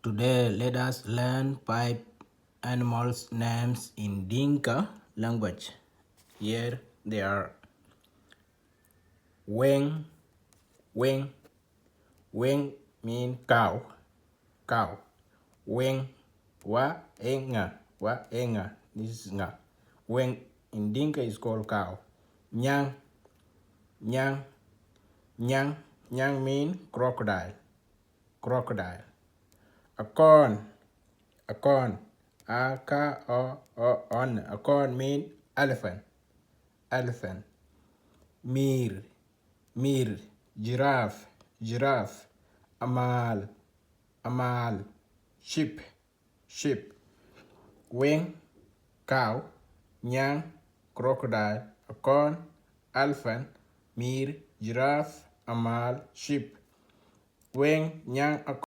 Today, let us learn 5 animals' names in Dinka language. Here they are. Weng, weng, weng mean cow, cow. Weng, wa enga. This is nga. Weng in Dinka is called cow. Nyang, nyang, nyang, nyang mean crocodile, crocodile. Akon, akon, A-K-O-O-N. Akon mean elephant, elephant. Mir, mir, giraffe, giraffe. Amal, amal, sheep, sheep. Wing, cow. Nyang, crocodile. Akon, elephant. Mir, giraffe. Amal, sheep. Wing, nyang,